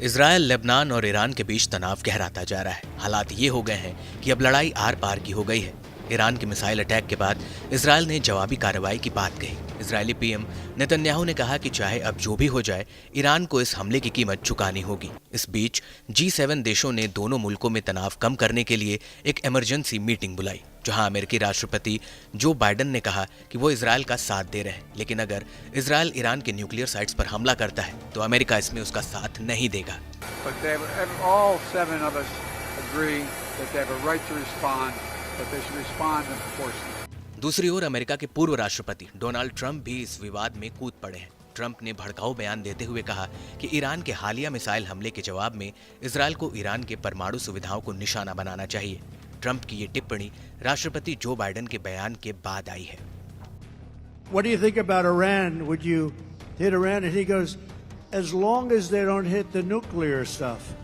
Israel, Lebanon और Iran के बीच तनाव गहराता जा रहा है। हालात ये हो गए हैं कि अब लड़ाई आर पार की हो गई है। ईरान के मिसाइल अटैक के बाद इजरायल ने जवाबी कार्रवाई की बात कही। इजरायली पीएम नेतन्याहू ने कहा कि चाहे अब जो भी हो जाए, ईरान को इस हमले की कीमत चुकानी होगी। इस बीच G7 देशों ने दोनों मुल्कों में तनाव कम करने के लिए एक इमरजेंसी मीटिंग बुलाई, जहां अमेरिकी राष्ट्रपति जो बाइडेन ने कहा कि वो इजरायल का साथ दे रहे हैं, लेकिन अगर इजरायल ईरान के न्यूक्लियर साइट्स पर हमला करता है तो अमेरिका इसमें उसका साथ नहीं देगा। दूसरी ओर अमेरिका के पूर्व राष्ट्रपति डोनाल्ड ट्रंप भी इस विवाद में कूद पड़े हैं। ट्रंप ने भड़काऊ बयान देते हुए कहा कि ईरान के हालिया मिसाइल हमले के जवाब में इजरायल को ईरान के परमाणु सुविधाओं को निशाना बनाना चाहिए। ट्रंप की ये टिप्पणी राष्ट्रपति जो बाइडेन के बयान के बाद आई है। What do you think about Iran? Would you hit Iran? And he goes, as long as they don't hit the nuclear stuff.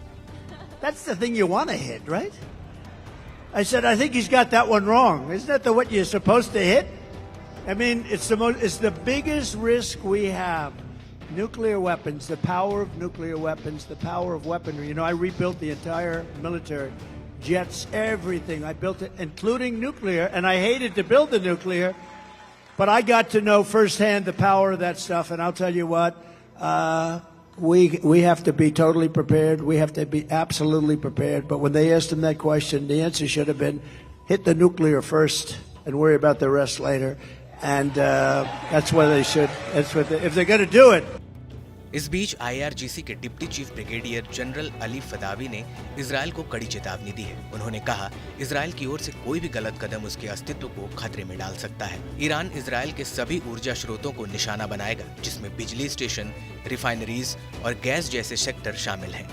That's the thing you want to hit, right? I said, I think he's got that one wrong. Isn't that what you're supposed to hit? I mean, it's the biggest risk we have. Nuclear weapons, the power of nuclear weapons, the power of weaponry. You know, I rebuilt the entire military, jets, everything. I built it, including nuclear, and I hated to build the nuclear, but I got to know firsthand the power of that stuff, and I'll tell you what, we have to be totally prepared. We have to be absolutely prepared. But when they asked him that question, the answer should have been, hit the nuclear first and worry about the rest later. And that's what they should. If they're going to do it. इस बीच IRGC के deputy chief brigadier general Ali Fadavi ने Israel को कड़ी चेतावनी दी है। उन्होंने कहा, इजरायल की ओर से कोई भी गलत कदम उसके अस्तित्व को खतरे में डाल सकता है। ईरान इजरायल के सभी ऊर्जा स्रोतों को निशाना बनाएगा, जिसमें बिजली स्टेशन, रिफाइनरीज और गैस जैसे सेक्टर शामिल हैं।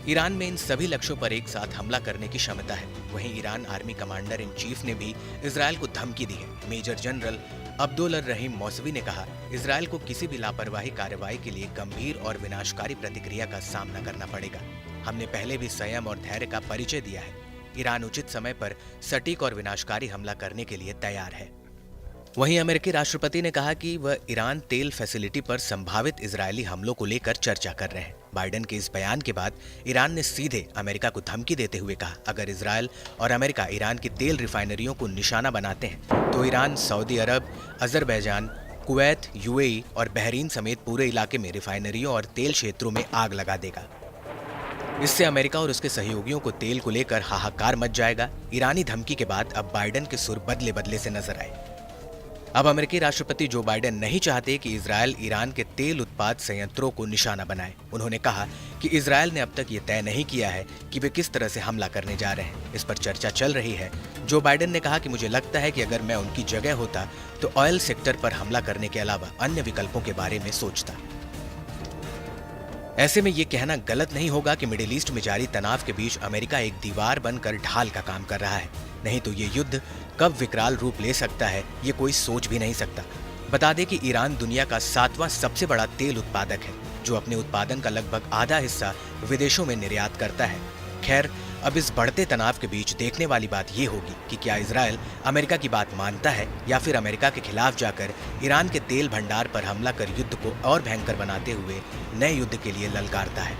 ईरान में इन सभी लक्ष्यों पर एक साथ हमला करने की क्षमता है। वहीं Iran army commander in chief ने भी इजरायल को धमकी दी है। मेजर जनरल अब्दुल रहीम मौसवी ने कहा, इजरायल को किसी भी लापरवाही कार्रवाई के लिए गंभीर और विनाशकारी प्रतिक्रिया का सामना करना पड़ेगा। हमने पहले भी संयम और धैर्य का परिचय दिया है। ईरान उचित समय पर सटीक और विनाशकारी हमला करने के लिए तैयार है। वहीं अमेरिकी राष्ट्रपति ने कहा कि वह ईरान तेल फैसिलिटी पर संभावित इजरायली हमलों को लेकर चर्चा कर रहे हैं। बाइडेन के इस बयान के बाद ईरान ने सीधे अमेरिका को धमकी देते हुए कहा, अगर इजरायल और अमेरिका ईरान की तेल रिफाइनरियों को निशाना बनाते हैं तो ईरान सऊदी अरब, अजरबैजान, कुवैत, UAE और बहरीन समेत पूरे इलाके में रिफाइनरियों और तेल क्षेत्रों में आग लगा देगा। इससे अमेरिका और उसके सहयोगियों को तेल को लेकर हाहाकार मच जाएगा। ईरानी धमकी के बाद अब बाइडेन के सुर बदले बदले से नजर आए। अब अमेरिकी राष्ट्रपति जो बाइडेन नहीं चाहते कि इजरायल ईरान के तेल उत्पाद संयंत्रों को निशाना बनाए। उन्होंने कहा कि इजरायल ने अब तक ये तय नहीं किया है कि वे किस तरह से हमला करने जा रहे हैं। इस पर चर्चा चल रही है। जो बाइडेन ने कहा कि मुझे लगता है कि अगर मैं उनकी जगह होता तो ऑयल सेक्टर पर हमला करने के अलावा अन्य विकल्पों के बारे में सोचता। ऐसे में ये कहना गलत नहीं होगा कि मिडिल ईस्ट में जारी तनाव के बीच अमेरिका एक दीवार बनकर ढाल का काम कर रहा है। नहीं तो ये युद्ध कब विकराल रूप ले सकता है, ये कोई सोच भी नहीं सकता। बता दें कि ईरान दुनिया का 7वां सबसे बड़ा तेल उत्पादक है, जो अपने उत्पादन का लगभग आधा हिस्सा विदेशों में निर्यात करता है। खैर, अब इस बढ़ते तनाव के बीच देखने वाली बात ये होगी कि क्या इजरायल अमेरिका की बात मानता है या फिर अमेरिका के खिलाफ जाकर ईरान के तेल भंडार पर हमला कर युद्ध को और भयंकर बनाते हुए नए युद्ध के लिए ललकारता है।